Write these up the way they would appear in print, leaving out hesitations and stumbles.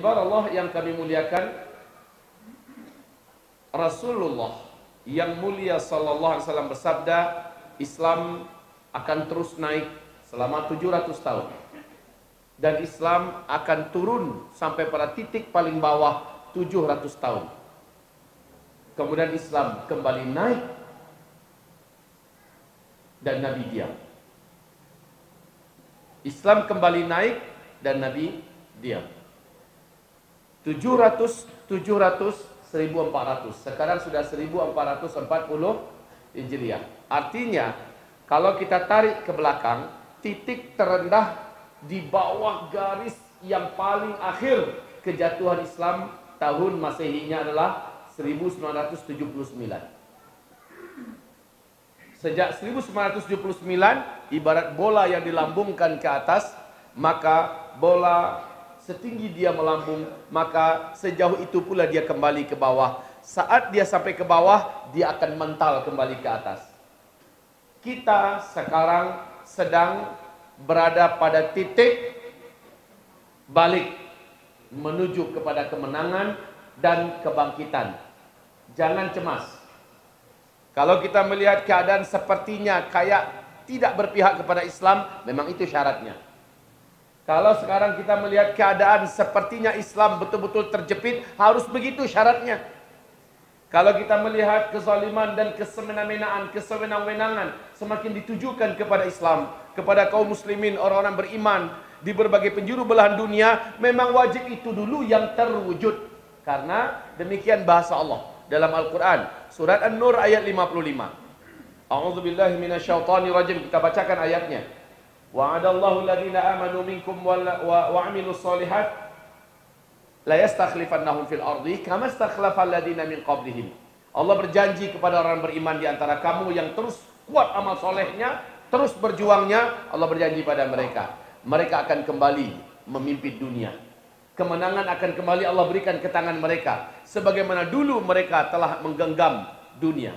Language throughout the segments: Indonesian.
kibar Allah yang kami muliakan, Rasulullah yang mulia sallallahu alaihi wasallam bersabda, Islam akan terus naik selama 700 tahun. Dan Islam akan turun sampai pada titik paling bawah 700 tahun. Kemudian Islam kembali naik dan Nabi diam. Islam kembali naik dan Nabi diam. 700, 1400. Sekarang sudah 1440 Hijriah. Artinya, kalau kita tarik ke belakang, titik terendah di bawah garis yang paling akhir kejatuhan Islam tahun Masehinya adalah 1979. Sejak 1979, ibarat bola yang dilambungkan ke atas, maka bola setinggi dia melambung, maka sejauh itu pula dia kembali ke bawah. Saat dia sampai ke bawah, dia akan mental kembali ke atas. Kita sekarang sedang berada pada titik balik menuju kepada kemenangan dan kebangkitan. Jangan cemas. Kalau kita melihat keadaan sepertinya kayak tidak berpihak kepada Islam, memang itu syaratnya. Kalau sekarang kita melihat keadaan sepertinya Islam betul-betul terjepit, harus begitu syaratnya. Kalau kita melihat kezaliman dan kesemena-menaan, kesewenang-wenangan semakin ditujukan kepada Islam, kepada kaum muslimin, orang-orang beriman di berbagai penjuru belahan dunia, memang wajib itu dulu yang terwujud. Karena demikian bahasa Allah dalam Al-Quran, surat An-Nur ayat 55. A'udzubillahi minasyaitonirrajim. Kita bacakan ayatnya. Wa'adallahu alladhina amanu minkum wa amilus solihat la yastakhlifannahum fil ardi kama istakhlafal ladina min qablihim. Allah berjanji kepada orang beriman di antara kamu yang terus kuat amal solehnya, terus berjuangnya. Allah berjanji pada mereka, mereka akan kembali memimpin dunia. Kemenangan akan kembali Allah berikan ke tangan mereka, sebagaimana dulu mereka telah menggenggam dunia.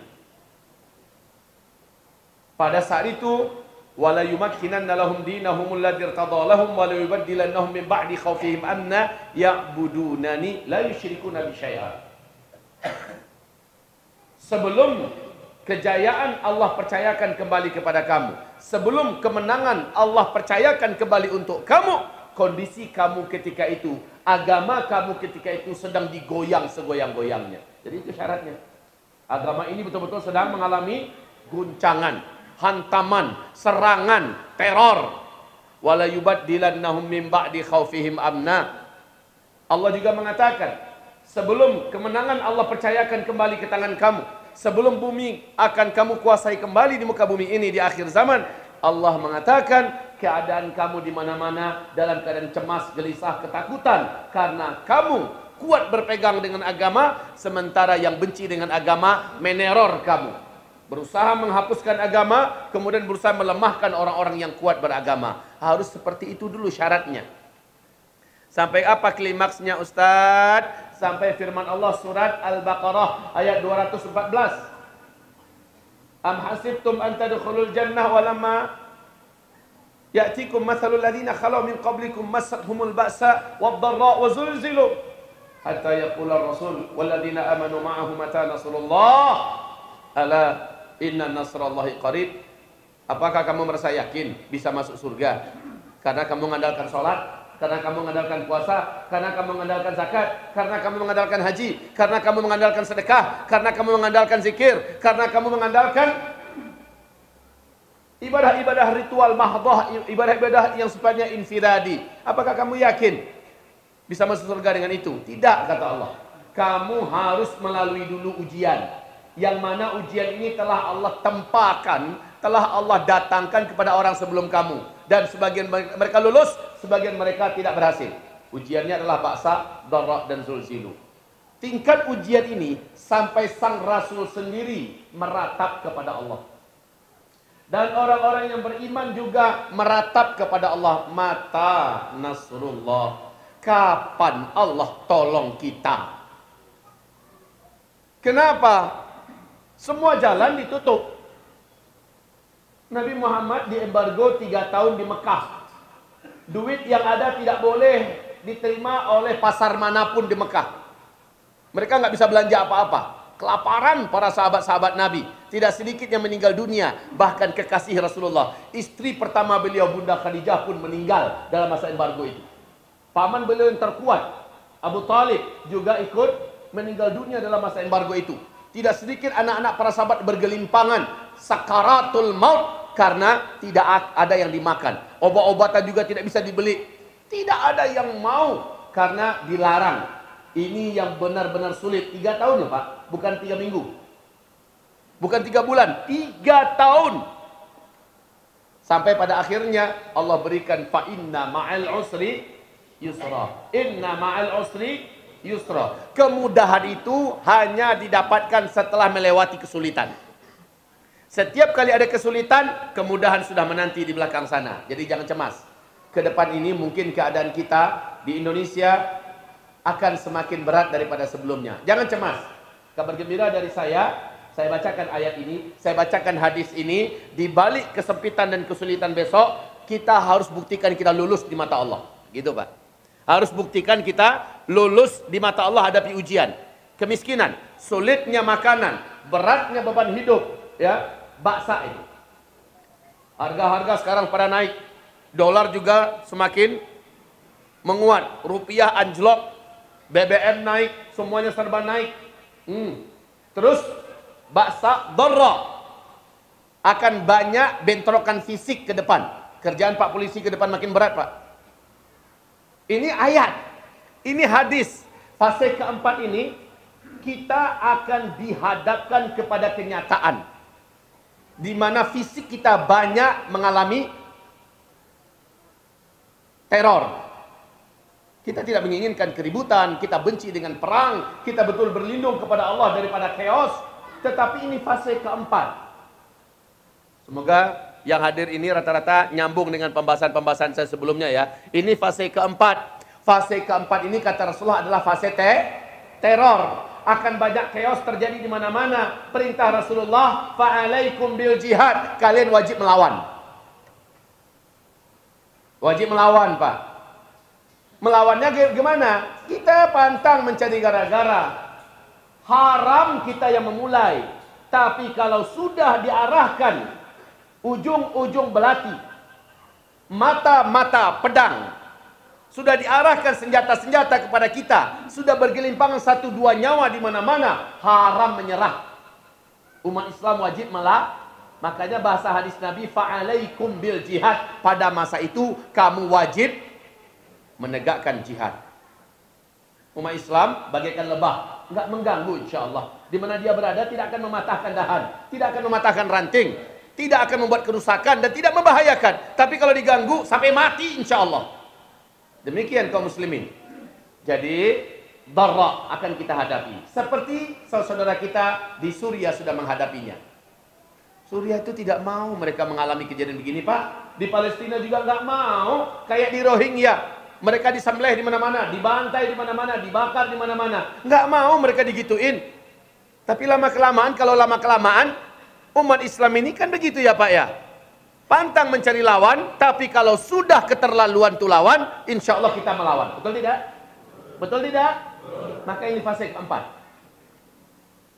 Pada saat itu, wala yumakkinanna lahum dinahum alladzi irtada lahum wa la yubaddilannahum min ba'di khaufihim amna ya'budunani la yusyrikuna bi syai'a. Sebelum kejayaan Allah percayakan kembali kepada kamu, sebelum kemenangan Allah percayakan kembali untuk kamu, kondisi kamu ketika itu, agama kamu ketika itu sedang digoyang segoyang-goyangnya. Jadi itu syaratnya. Agama ini betul-betul sedang mengalami guncangan, hantaman, serangan, teror. Wala yubaddilannahum min ba'di khaufihim amna. Allah juga mengatakan, sebelum kemenangan Allah percayakan kembali ke tangan kamu, sebelum bumi akan kamu kuasai kembali di muka bumi ini di akhir zaman, Allah mengatakan keadaan kamu di mana-mana dalam keadaan cemas, gelisah, ketakutan karena kamu kuat berpegang dengan agama, sementara yang benci dengan agama meneror kamu, berusaha menghapuskan agama, kemudian berusaha melemahkan orang-orang yang kuat beragama. Harus seperti itu dulu syaratnya. Sampai apa klimaksnya Ustadz? Sampai firman Allah surat Al-Baqarah ayat 214. Am hasibtum an tadkhulul jannah walamma ya'tikum mathalul ladzina khalu min qablikum massathumul ba'sa wad-dharra wa zulzilu hatta yaqula ar-rasul wal ladzina amanu ma'ahu mata nasrullah ala inna nasrallahi qarib. Apakah kamu merasa yakin bisa masuk surga karena kamu mengandalkan salat, karena kamu mengandalkan puasa, karena kamu mengandalkan zakat, karena kamu mengandalkan haji, karena kamu mengandalkan sedekah, karena kamu mengandalkan zikir, karena kamu mengandalkan ibadah-ibadah ritual mahdhah, ibadah-ibadah yang sifatnya infiradi. Apakah kamu yakin bisa masuk surga dengan itu? Tidak, kata Allah. Kamu harus melalui dulu ujian, yang mana ujian ini telah Allah tempakan, telah Allah datangkan kepada orang sebelum kamu, dan sebagian mereka lulus, sebagian mereka tidak berhasil. Ujiannya adalah ba'sa, dharra, dan zulzilu. Tingkat ujian ini sampai sang Rasul sendiri meratap kepada Allah. Dan orang-orang yang beriman juga meratap kepada Allah. Mata nasrullah, kapan Allah tolong kita? Kenapa? Semua jalan ditutup. Nabi Muhammad diembargo 3 tahun di Mekah. Duit yang ada tidak boleh diterima oleh pasar manapun di Mekah. Mereka nggak bisa belanja apa-apa. Kelaparan para sahabat-sahabat Nabi. Tidak sedikit yang meninggal dunia. Bahkan kekasih Rasulullah, istri pertama beliau Bunda Khadijah pun meninggal dalam masa embargo itu. Paman beliau yang terkuat, Abu Talib, juga ikut meninggal dunia dalam masa embargo itu. Tidak sedikit anak-anak para sahabat bergelimpangan sakaratul maut karena tidak ada yang dimakan. Obat-obatan juga tidak bisa dibeli. Tidak ada yang mau karena dilarang. Ini yang benar-benar sulit. 3 tahun loh Pak, bukan 3 minggu, bukan 3 bulan, 3 tahun. Sampai pada akhirnya Allah berikan fa inna ma'al usri yusra. Inna ma'al usri yusra. Kemudahan itu hanya didapatkan setelah melewati kesulitan. Setiap kali ada kesulitan, kemudahan sudah menanti di belakang sana. Jadi jangan cemas. Ke depan ini mungkin keadaan kita di Indonesia akan semakin berat daripada sebelumnya. Jangan cemas. Kabar gembira dari saya bacakan ayat ini, saya bacakan hadis ini. Di balik kesempitan dan kesulitan besok, kita harus buktikan kita lulus di mata Allah. Gitu Pak. Harus buktikan kita lulus di mata Allah hadapi ujian. Kemiskinan, sulitnya makanan, beratnya beban hidup, ya, baksa itu. Harga-harga sekarang pada naik. Dolar juga semakin menguat. Rupiah anjlok. BBM naik, semuanya serba naik. Terus baksa dharra. Akan banyak bentrokan fisik ke depan. Kerjaan Pak polisi ke depan makin berat Pak. Ini ayat, ini hadis. Fase keempat ini kita akan dihadapkan kepada kenyataan di mana fisik kita banyak mengalami teror. Kita tidak menginginkan keributan, kita benci dengan perang, kita betul berlindung kepada Allah daripada chaos. Tetapi ini fase keempat. Semoga yang hadir ini rata-rata nyambung dengan pembahasan-pembahasan saya sebelumnya ya. Ini fase keempat. Fase keempat ini kata Rasulullah adalah fase teror. Akan banyak chaos terjadi di mana-mana. Perintah Rasulullah, fa'alaikum bil jihad. Kalian wajib melawan. Wajib melawan Pak. Melawannya gimana? Kita pantang mencari gara-gara. Haram kita yang memulai. Tapi kalau sudah diarahkan ujung-ujung belati, mata-mata pedang, sudah diarahkan senjata-senjata kepada kita, sudah bergelimpangan 1-2 nyawa di mana-mana, haram menyerah. Umat Islam wajib makanya bahasa hadis Nabi, fa'alaikum bil jihad. Pada masa itu kamu wajib menegakkan jihad. Umat Islam bagaikan lebah, enggak mengganggu insyaallah. Di mana dia berada tidak akan mematahkan dahan, tidak akan mematahkan ranting, tidak akan membuat kerusakan dan tidak membahayakan. Tapi kalau diganggu sampai mati insyaallah. Demikian kaum muslimin. Jadi dharra akan kita hadapi. Seperti saudara kita di Suriah sudah menghadapinya. Suriah itu tidak mau mereka mengalami kejadian begini Pak. Di Palestina juga nggak mau. Kayak di Rohingya. Mereka disembelih di mana-mana, dibantai di mana-mana, dibakar di mana-mana. Nggak mau mereka digituin. Tapi lama-kelamaan, kalau lama-kelamaan, umat Islam ini kan begitu ya Pak ya. Pantang mencari lawan, tapi kalau sudah keterlaluan tuh lawan, insya Allah kita melawan. Betul tidak? Betul tidak? Maka ini fase keempat.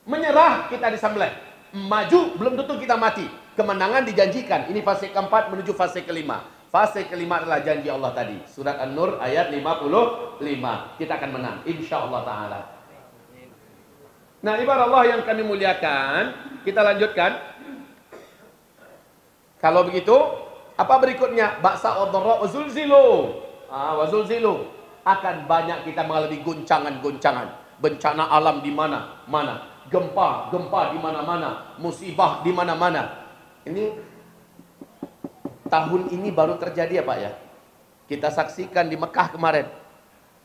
Menyerah kita disembelih. Maju belum tentu kita mati. Kemenangan dijanjikan. Ini fase keempat menuju fase kelima. Fase kelima adalah janji Allah tadi. Surat An-Nur ayat 55. Kita akan menang. Insya Allah Ta'ala. Nah ibarat Allah yang kami muliakan. Kita lanjutkan. Kalau begitu, apa berikutnya? Ba'sa wa-dharra wa zulzilu. Wa zulzilu. Akan banyak kita mengalami goncangan-goncangan. Bencana alam di mana-mana. Gempa di mana-mana. Musibah di mana-mana. Ini tahun ini baru terjadi ya Pak ya. Kita saksikan di Mekah kemarin.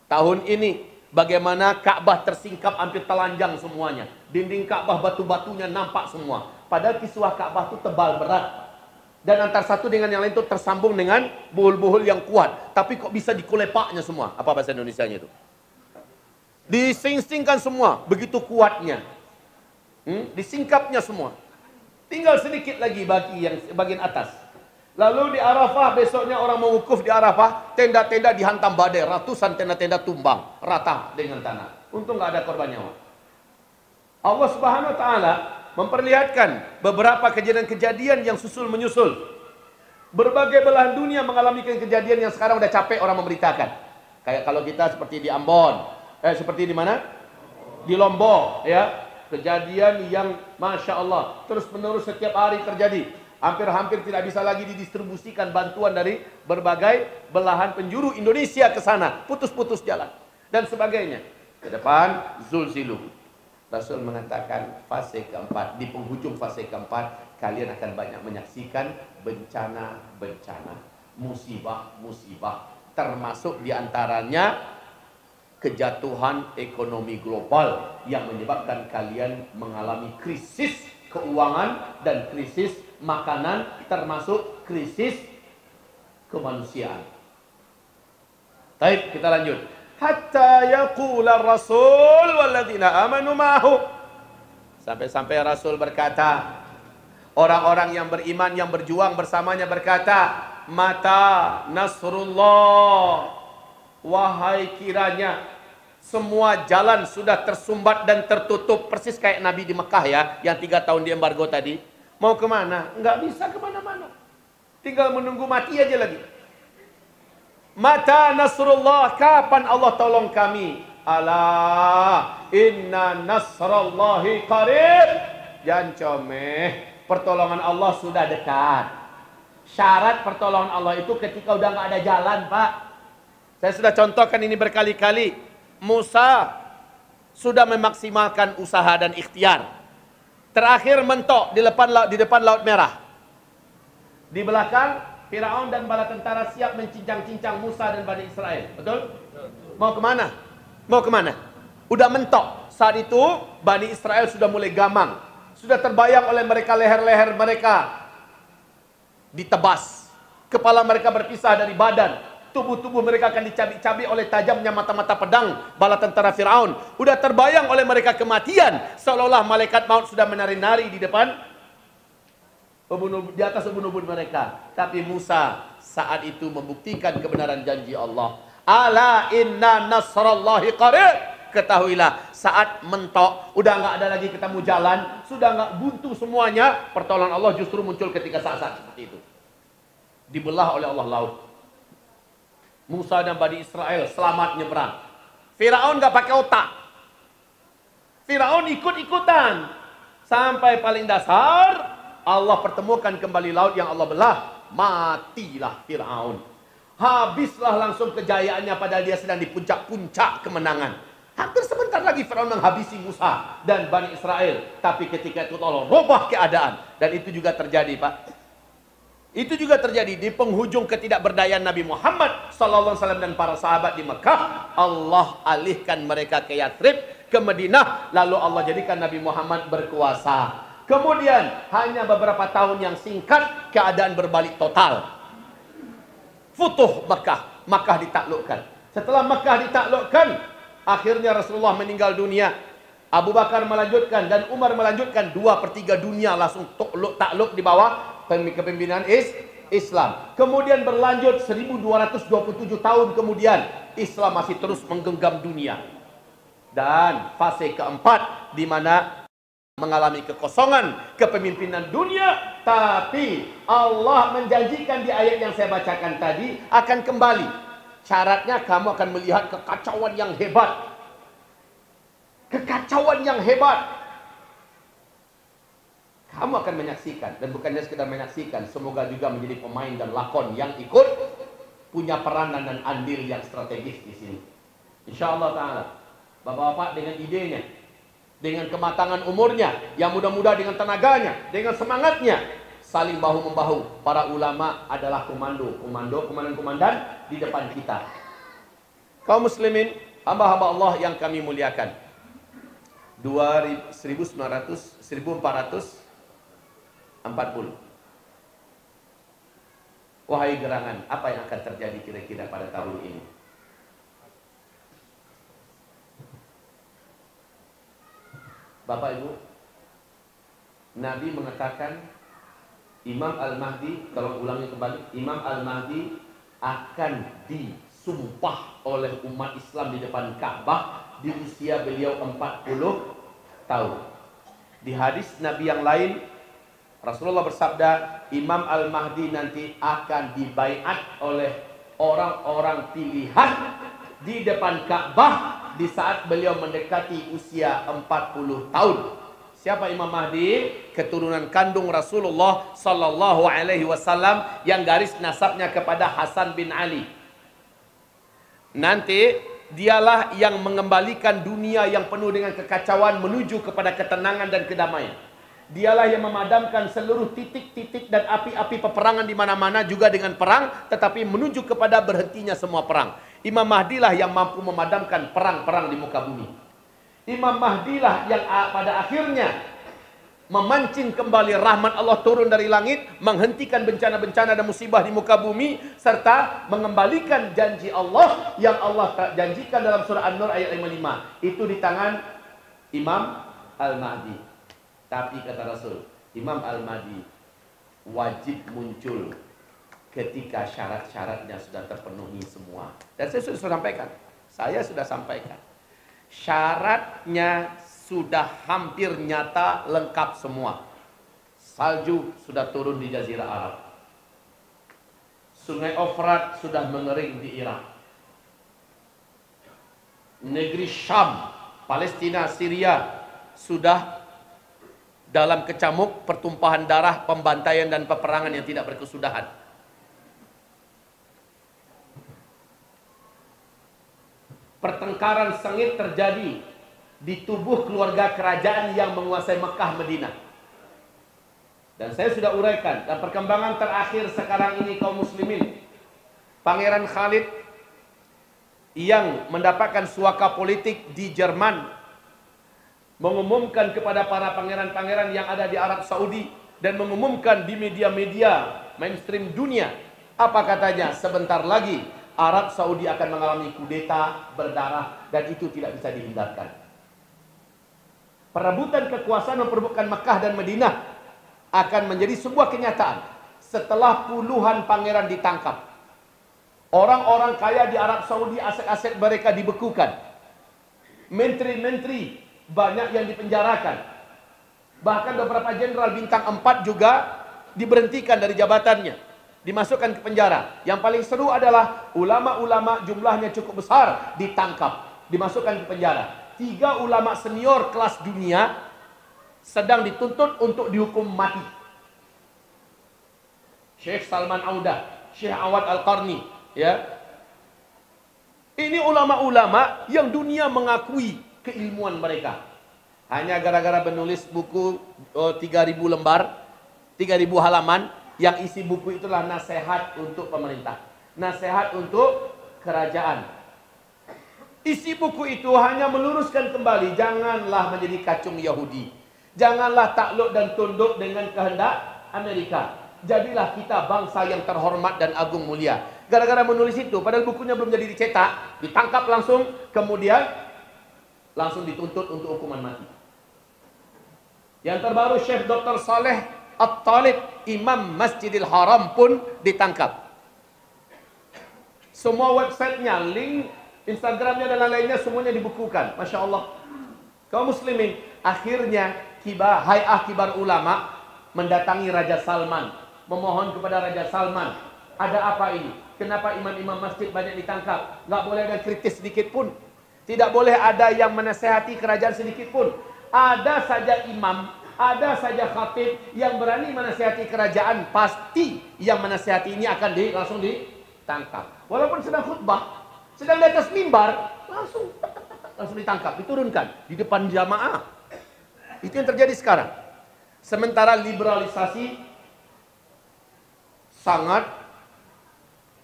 Tahun ini bagaimana Ka'bah tersingkap hampir telanjang semuanya. Dinding Ka'bah batu-batunya nampak semua. Padahal kiswah Ka'bah itu tebal berat. Dan antar satu dengan yang lain itu tersambung dengan buhul-buhul yang kuat. Tapi kok bisa dikulepaknya semua? Apa bahasa Indonesianya itu? Dising-singkan semua. Begitu kuatnya. Disingkapnya semua. Tinggal sedikit lagi bagi yang bagian atas. Lalu di Arafah besoknya orang mau wukuf di Arafah, tenda-tenda dihantam badai, ratusan tenda-tenda tumbang rata dengan tanah. Untung nggak ada korban nyawa. Allah Subhanahu wa taala memperlihatkan beberapa kejadian-kejadian yang susul menyusul. Berbagai belahan dunia mengalami kejadian yang sekarang udah capek orang memberitakan. Kayak kalau kita seperti di Ambon, seperti di mana? Di Lombok, ya. Kejadian yang Masya Allah terus-menerus setiap hari terjadi. Hampir-hampir tidak bisa lagi didistribusikan bantuan dari berbagai belahan penjuru Indonesia ke sana. Putus-putus jalan. Dan sebagainya. Ke depan, Zulzilu. Rasul mengatakan fase keempat. Di penghujung fase keempat, kalian akan banyak menyaksikan bencana-bencana. Musibah-musibah. Termasuk diantaranya kejatuhan ekonomi global yang menyebabkan kalian mengalami krisis keuangan dan krisis makanan, termasuk krisis kemanusiaan. Baik, kita lanjut. Hatta yaqula Rasul walladzina amanu ma'ahu. Sampai-sampai Rasul berkata, orang-orang yang beriman yang berjuang bersamanya berkata, mata nasrullah, wahai kiranya semua jalan sudah tersumbat dan tertutup, persis kayak Nabi di Mekah ya, yang 3 tahun di embargo tadi. Mau kemana? Nggak bisa kemana-mana. Tinggal menunggu mati aja lagi. Mata nasrullah, kapan Allah tolong kami? Ala inna nasrallahi qarib. Jangan comeh, pertolongan Allah sudah dekat. Syarat pertolongan Allah itu ketika udah nggak ada jalan, Pak. Saya sudah contohkan ini berkali-kali. Musa sudah memaksimalkan usaha dan ikhtiar. Terakhir mentok di depan Laut Merah. Di belakang Firaun dan bala tentara siap mencincang-cincang Musa dan Bani Israel. Betul? Mau kemana? Mau kemana? Udah mentok. Saat itu Bani Israel sudah mulai gamang. Sudah terbayang oleh mereka leher-leher mereka ditebas. Kepala mereka berpisah dari badan. Tubuh-tubuh mereka akan dicabik-cabik oleh tajamnya mata-mata pedang bala tentara Firaun. Udah terbayang oleh mereka kematian, seolah-olah malaikat maut sudah menari-nari di depan, di atas ubun-ubun mereka. Tapi Musa saat itu membuktikan kebenaran janji Allah. Ala inna nasrallahi qarib. Ketahuilah, saat mentok, udah nggak ada lagi ketemu jalan, sudah nggak buntu semuanya, pertolongan Allah justru muncul ketika saat-saat seperti itu. Dibelah oleh Allah laut. Musa dan Bani Israel selamat nyebrang. Firaun gak pakai otak. Firaun ikut-ikutan. Sampai paling dasar, Allah pertemukan kembali laut yang Allah belah. Matilah Firaun. Habislah langsung kejayaannya padahal dia sedang di puncak-puncak kemenangan. Hampir sebentar lagi Firaun menghabisi Musa dan Bani Israel. Tapi ketika itu Allah rubah keadaan. Dan itu juga terjadi, Pak. Itu juga terjadi di penghujung ketidakberdayaan Nabi Muhammad SAW dan para sahabat di Mekah. Allah alihkan mereka ke Yathrib, ke Madinah. Lalu Allah jadikan Nabi Muhammad berkuasa. Kemudian hanya beberapa tahun yang singkat, keadaan berbalik total. Futuh Mekah. Makkah ditaklukkan. Setelah Makkah ditaklukkan, akhirnya Rasulullah meninggal dunia. Abu Bakar melanjutkan dan Umar melanjutkan. 2/3 dunia langsung takluk di bawah kepemimpinan Islam. Kemudian berlanjut 1227 tahun kemudian Islam masih terus menggenggam dunia. Dan fase keempat di mana mengalami kekosongan kepemimpinan dunia, tapi Allah menjanjikan di ayat yang saya bacakan tadi akan kembali. Syaratnya kamu akan melihat kekacauan yang hebat. Kekacauan yang hebat. Kamu akan menyaksikan, dan bukannya sekedar menyaksikan, semoga juga menjadi pemain dan lakon yang ikut punya peranan dan andil yang strategis di sini. Insyaallah taala. Bapak-bapak dengan idenya, dengan kematangan umurnya, yang muda-muda dengan tenaganya, dengan semangatnya, saling bahu-membahu. Para ulama adalah komandan-komandan di depan kita. Kaum muslimin, hamba-hamba Allah yang kami muliakan. 1440. Wahai gerangan, apa yang akan terjadi kira-kira pada tahun ini? Bapak Ibu, Nabi mengatakan Imam Al-Mahdi, tolong ulangi kembali, Imam Al-Mahdi akan disumpah oleh umat Islam di depan Ka'bah di usia beliau 40 tahun. Di hadis Nabi yang lain, Rasulullah bersabda, Imam Al-Mahdi nanti akan dibaiat oleh orang-orang pilihan di depan Ka'bah di saat beliau mendekati usia 40 tahun. Siapa Imam Mahdi? Keturunan kandung Rasulullah Sallallahu Alaihi Wasallam yang garis nasabnya kepada Hasan bin Ali. Nanti dialah yang mengembalikan dunia yang penuh dengan kekacauan menuju kepada ketenangan dan kedamaian. Dialah yang memadamkan seluruh titik-titik dan api-api peperangan di mana-mana juga dengan perang, tetapi menuju kepada berhentinya semua perang. Imam Mahdi lah yang mampu memadamkan perang-perang di muka bumi. Imam Mahdi lah yang pada akhirnya memancing kembali rahmat Allah turun dari langit, menghentikan bencana-bencana dan musibah di muka bumi, serta mengembalikan janji Allah yang Allah janjikan dalam surah An-Nur ayat 55. Itu di tangan Imam Al-Mahdi. Tapi kata Rasul, Imam Al-Mahdi wajib muncul ketika syarat-syaratnya sudah terpenuhi semua. Dan saya sudah sampaikan. Syaratnya sudah hampir nyata, lengkap semua. Salju sudah turun di Jazirah Arab. Sungai Ofrat sudah mengering di Irak. Negeri Syam, Palestina, Syria sudah dalam kecamuk pertumpahan darah, pembantaian dan peperangan yang tidak berkesudahan. Pertengkaran sengit terjadi di tubuh keluarga kerajaan yang menguasai Mekah, Madinah. Dan saya sudah uraikan, dan perkembangan terakhir sekarang ini kaum muslimin, Pangeran Khalid yang mendapatkan suaka politik di Jerman mengumumkan kepada para pangeran-pangeran yang ada di Arab Saudi dan mengumumkan di media-media mainstream dunia. Apa katanya? Sebentar lagi Arab Saudi akan mengalami kudeta berdarah dan itu tidak bisa dihindarkan. Perebutan kekuasaan memperebutkan Mekah dan Madinah akan menjadi sebuah kenyataan setelah puluhan pangeran ditangkap. Orang-orang kaya di Arab Saudi, aset-aset mereka dibekukan. Menteri-menteri banyak yang dipenjarakan. Bahkan beberapa jenderal bintang 4 juga diberhentikan dari jabatannya, dimasukkan ke penjara. Yang paling seru adalah ulama-ulama jumlahnya cukup besar ditangkap, dimasukkan ke penjara. 3 ulama senior kelas dunia sedang dituntut untuk dihukum mati. Syekh Salman Audah, Syekh Awad Al-Qarni, ya. Ini ulama-ulama yang dunia mengakui keilmuan mereka. Hanya gara-gara menulis buku 3.000 lembar, 3.000 halaman, yang isi buku itulah nasihat untuk pemerintah, nasihat untuk kerajaan. Isi buku itu hanya meluruskan kembali, janganlah menjadi kacung Yahudi, janganlah takluk dan tunduk dengan kehendak Amerika. Jadilah kita bangsa yang terhormat dan agung mulia. Gara-gara menulis itu, padahal bukunya belum jadi dicetak, ditangkap langsung, kemudian langsung dituntut untuk hukuman mati. Yang terbaru Syekh Dr. Saleh At-Talib, Imam Masjidil Haram pun ditangkap. Semua websitenya, link Instagramnya dan lain-lainnya semuanya dibukukan. Masya Allah. Kaum muslimin, akhirnya Hay'ah Kibar Ulama mendatangi Raja Salman, memohon kepada Raja Salman, ada apa ini? Kenapa imam-imam masjid banyak ditangkap? Nggak boleh ada kritis sedikit pun. Tidak boleh ada yang menasehati kerajaan sedikit pun. Ada saja imam, ada saja khatib yang berani menasehati kerajaan, pasti yang menasehati ini akan langsung ditangkap. Walaupun sedang khutbah, sedang di atas mimbar, langsung ditangkap, diturunkan di depan jamaah. Itu yang terjadi sekarang. Sementara liberalisasi sangat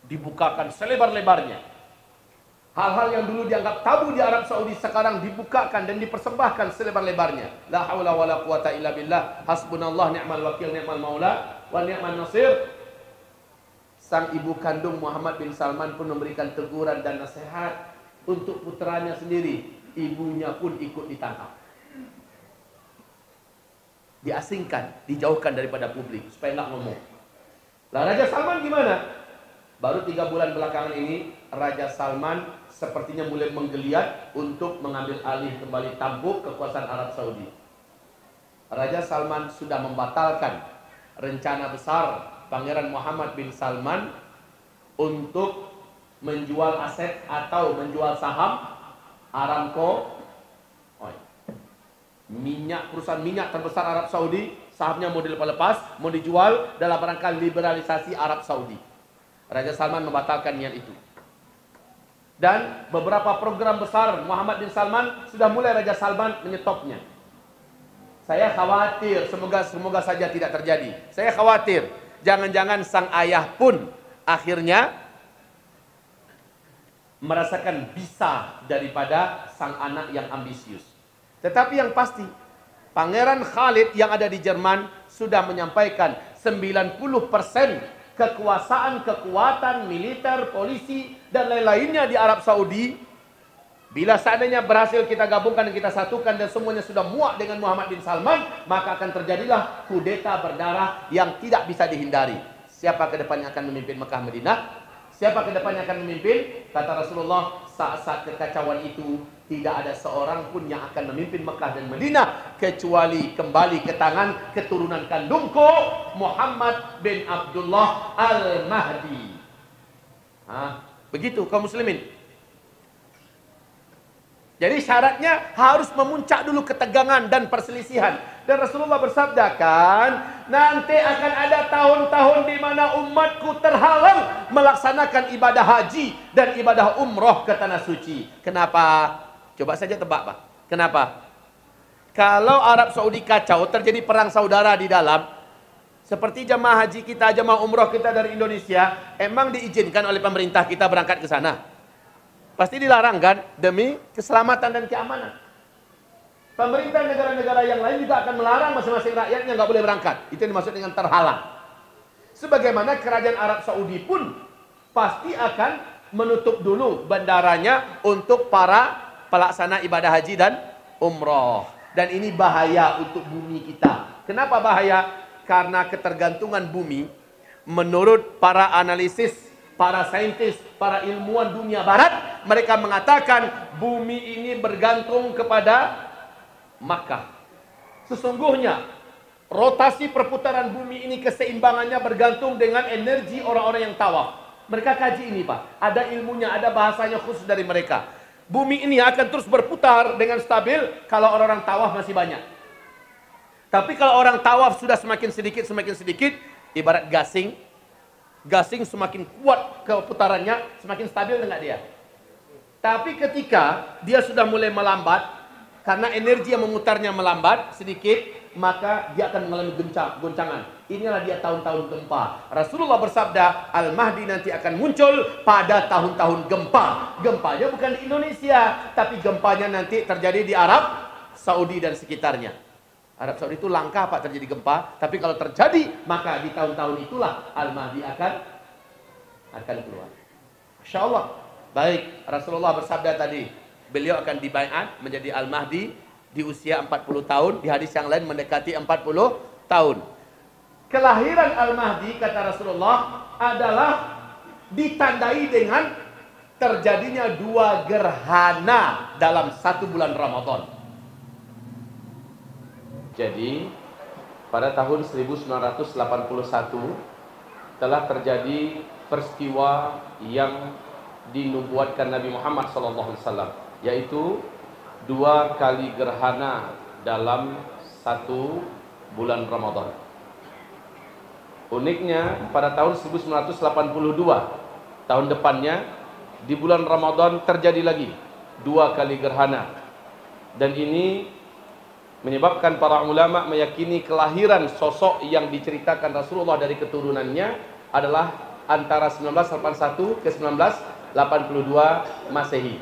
dibukakan selebar-lebarnya. Hal-hal yang dulu dianggap tabu di Arab Saudi sekarang dibukakan dan dipersembahkan selebar-lebarnya. La haula wala quwata illa billah. Hasbunallah ni'mal wakil, ni'mal maula wa ni'man nasir. Sang ibu kandung Muhammad bin Salman pun memberikan teguran dan nasihat untuk putranya sendiri. Ibunya pun ikut ditangkap. diasingkan, dijauhkan daripada publik supaya nggak ngomong. Lah Raja Salman gimana? Baru 3 bulan belakangan ini Raja Salman sepertinya mulai menggeliat untuk mengambil alih kembali tampuk kekuasaan Arab Saudi. Raja Salman sudah membatalkan rencana besar Pangeran Muhammad bin Salman untuk menjual aset atau menjual saham Aramco, perusahaan minyak terbesar Arab Saudi. Sahamnya mau dilepas, mau dijual dalam rangka liberalisasi Arab Saudi. Raja Salman membatalkan niat itu. Dan beberapa program besar Muhammad bin Salman sudah mulai Raja Salman menyetopnya. Saya khawatir, semoga saja tidak terjadi. Saya khawatir, jangan-jangan sang ayah pun akhirnya merasakan bisa daripada sang anak yang ambisius. Tetapi yang pasti, Pangeran Khalid yang ada di Jerman sudah menyampaikan 90% kekuatan militer, polisi, dan lain-lainnya di Arab Saudi. Bila seandainya berhasil kita gabungkan dan kita satukan dan semuanya sudah muak dengan Muhammad bin Salman, maka akan terjadilah kudeta berdarah yang tidak bisa dihindari. Siapa ke depan yang akan memimpin Mekah Madinah? Siapa ke depan yang akan memimpin? Kata Rasulullah, saat-saat kekacauan itu tidak ada seorang pun yang akan memimpin Mekah dan Madinah kecuali kembali ke tangan keturunan kandungku Muhammad bin Abdullah Al-Mahdi. Begitu kaum muslimin. Jadi syaratnya harus memuncak dulu ketegangan dan perselisihan. Dan Rasulullah bersabdakan, nanti akan ada tahun-tahun di mana umatku terhalang melaksanakan ibadah haji dan ibadah umroh ke tanah suci. Kenapa? Coba saja tebak, Pak. Kenapa? Kalau Arab Saudi kacau, terjadi perang saudara di dalam, seperti jemaah haji kita, jemaah umroh kita dari Indonesia, emang diizinkan oleh pemerintah kita berangkat ke sana? Pasti dilarang kan? Demi keselamatan dan keamanan. Pemerintah negara-negara yang lain juga akan melarang masing-masing rakyatnya nggak boleh berangkat. Itu yang dimaksud dengan terhalang. Sebagaimana kerajaan Arab Saudi pun pasti akan menutup dulu bandaranya untuk para pelaksana ibadah haji dan umroh. Dan ini bahaya untuk bumi kita. Kenapa bahaya? Karena ketergantungan bumi, menurut para analisis, para saintis, para ilmuwan dunia barat, mereka mengatakan bumi ini bergantung kepada Makkah. Sesungguhnya rotasi perputaran bumi ini keseimbangannya bergantung dengan energi orang-orang yang tawaf. Mereka kaji ini, Pak. Ada ilmunya, ada bahasanya khusus dari mereka. Bumi ini akan terus berputar dengan stabil kalau orang-orang tawaf masih banyak. Tapi kalau orang tawaf sudah semakin sedikit, ibarat gasing. Gasing semakin kuat keputarannya, semakin stabil enggak dia? Tapi ketika dia sudah mulai melambat, karena energi yang memutarnya melambat sedikit, maka dia akan mengalami goncangan. Inilah dia tahun-tahun gempa. Rasulullah bersabda, Al-Mahdi nanti akan muncul pada tahun-tahun gempa. Gempanya bukan di Indonesia, tapi gempanya nanti terjadi di Arab Saudi dan sekitarnya. Arab Saudi itu langka Pak terjadi gempa, tapi kalau terjadi, maka di tahun-tahun itulah Al-Mahdi akan keluar. Masya Allah. Baik, Rasulullah bersabda tadi, beliau akan dibaiat menjadi Al-Mahdi di usia 40 tahun. Di hadis yang lain mendekati 40 tahun. Kelahiran Al-Mahdi, kata Rasulullah, adalah ditandai dengan terjadinya 2 gerhana dalam 1 bulan Ramadan. Jadi, pada tahun 1981 telah terjadi peristiwa yang dinubuatkan Nabi Muhammad SAW, yaitu 2 kali gerhana dalam 1 bulan Ramadan. Uniknya pada tahun 1982, tahun depannya, di bulan Ramadan terjadi lagi 2 kali gerhana. Dan ini menyebabkan para ulama meyakini kelahiran sosok yang diceritakan Rasulullah dari keturunannya adalah antara 1981 ke 1982 Masehi.